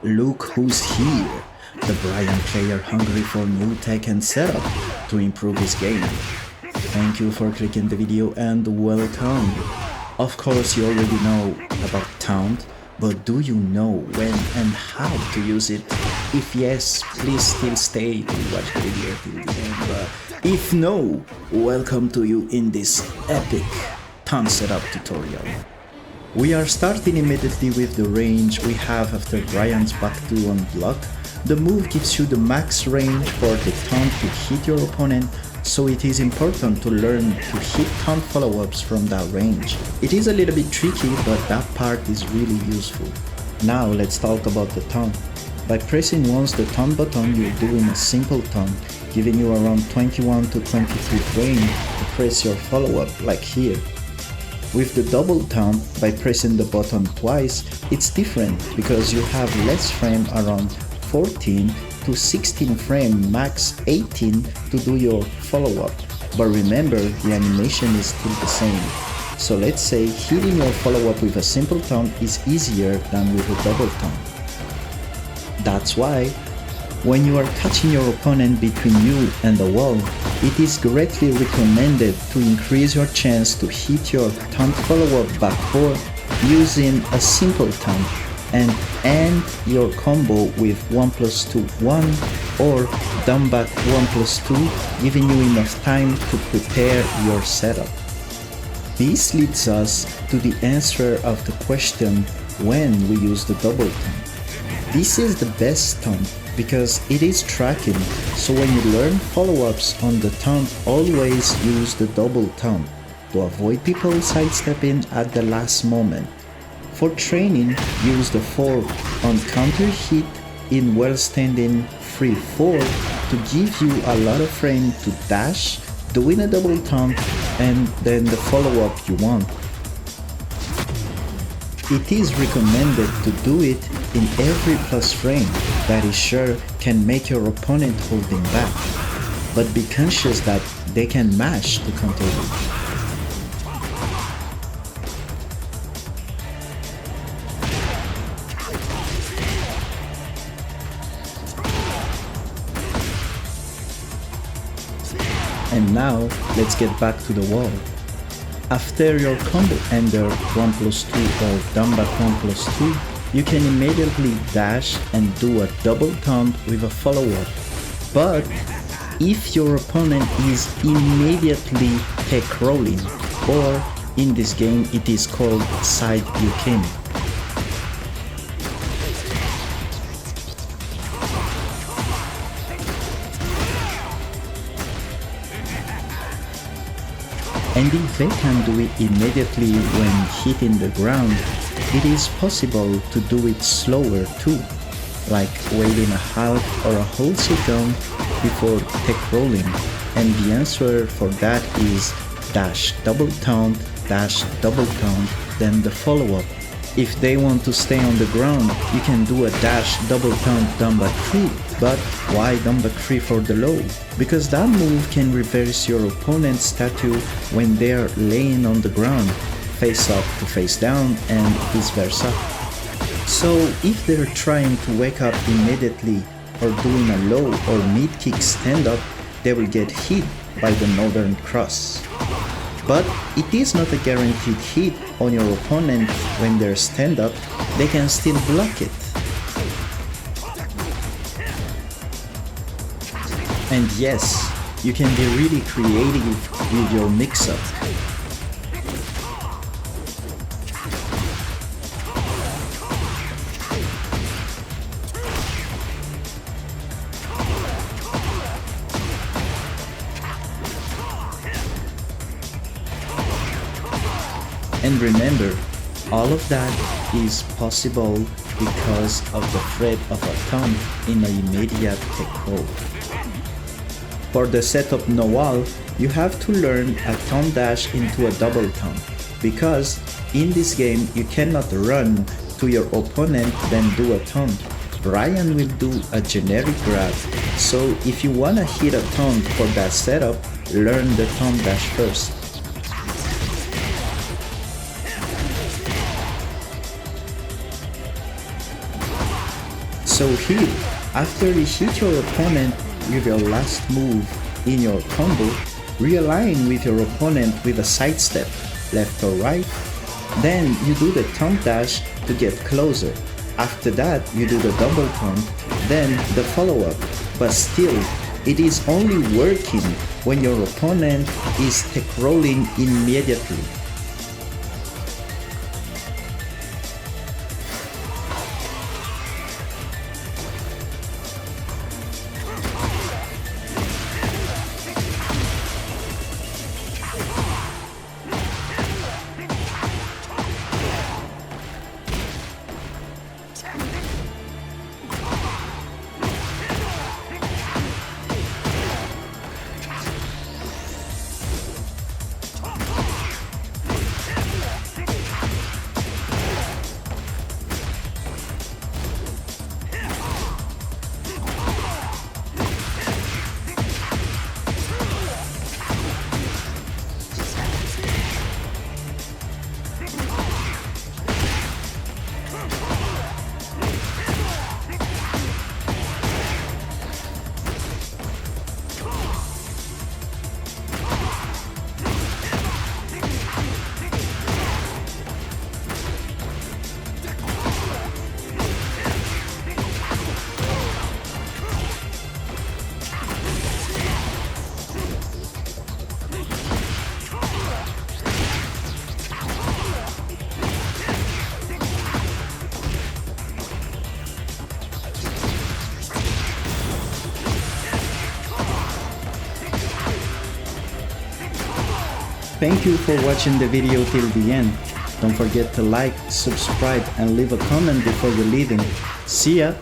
Look who's here! The Bryan player hungry for new Tekken setup to improve his game. Thank you for clicking the video and welcome! Of course you already know about Taunt, but do you know when and how to use it? If yes, please still stay to watch the video till the end, but if no, welcome to you in this epic Taunt setup tutorial. We are starting immediately with the range we have after Bryan's back 2 on block. The move gives you the max range for the taunt to hit your opponent, so it is important to learn to hit taunt follow-ups from that range. It is a little bit tricky, but that part is really useful. Now let's talk about the taunt. By pressing once the taunt button, you're doing a simple taunt, giving you around 21 to 23 frames to press your follow-up, like here. With the double taunt, by pressing the button twice, it's different because you have less frame, around 14 to 16 frame, max 18 to do your follow-up. But remember, the animation is still the same. So let's say hitting your follow-up with a simple taunt is easier than with a double taunt. That's why, when you are catching your opponent between you and the wall, it is greatly recommended to increase your chance to hit your taunt follow-up back 4 using a simple taunt and end your combo with 1+2 1 or down back 1+2, giving you enough time to prepare your setup. This leads us to the answer of the question when we use the double taunt. This is the best taunt because it is tracking, so when you learn follow-ups on the taunt, always use the double taunt to avoid people sidestepping at the last moment. For training, use the 4 on counter hit in well standing 3-4 to give you a lot of frame to dash, doing a double taunt, and then the follow-up you want. It is recommended to do it in every plus frame, that is sure can make your opponent holding back, but be conscious that they can mash to counter you. And now let's get back to the wall. After your combo ender 1+2 or down back 1+2, you can immediately dash and do a double taunt with a follow-up. But if your opponent is immediately tech rolling, or in this game it is called side buking. And if they can do it immediately when hitting the ground, it is possible to do it slower too, like waiting a half or a whole second before tech rolling, and the answer for that is dash double taunt, then the follow-up. If they want to stay on the ground, you can do a dash double taunt down back 3, but why down back 3 for the low? Because that move can reverse your opponent's statue when they are laying on the ground, face up to face down and vice versa. So if they're trying to wake up immediately or doing a low or mid kick stand up, they will get hit by the Northern Cross. But it is not a guaranteed hit on your opponent when they're stand up, they can still block it. And yes, you can be really creative with your mix-up. And remember, all of that is possible because of the threat of a taunt in an immediate tech roll. For the setup no wall, you have to learn a taunt dash into a double taunt, because in this game you cannot run to your opponent then do a taunt. Bryan will do a generic grab, so if you wanna hit a taunt for that setup, learn the taunt dash first. So here, after you hit your opponent with your last move in your combo, realign with your opponent with a sidestep, left or right. Then you do the taunt dash to get closer. After that, you do the double taunt, then the follow-up. But still, it is only working when your opponent is tech rolling immediately. Thank you for watching the video till the end. Don't forget to like, subscribe and leave a comment before you're leaving. See ya!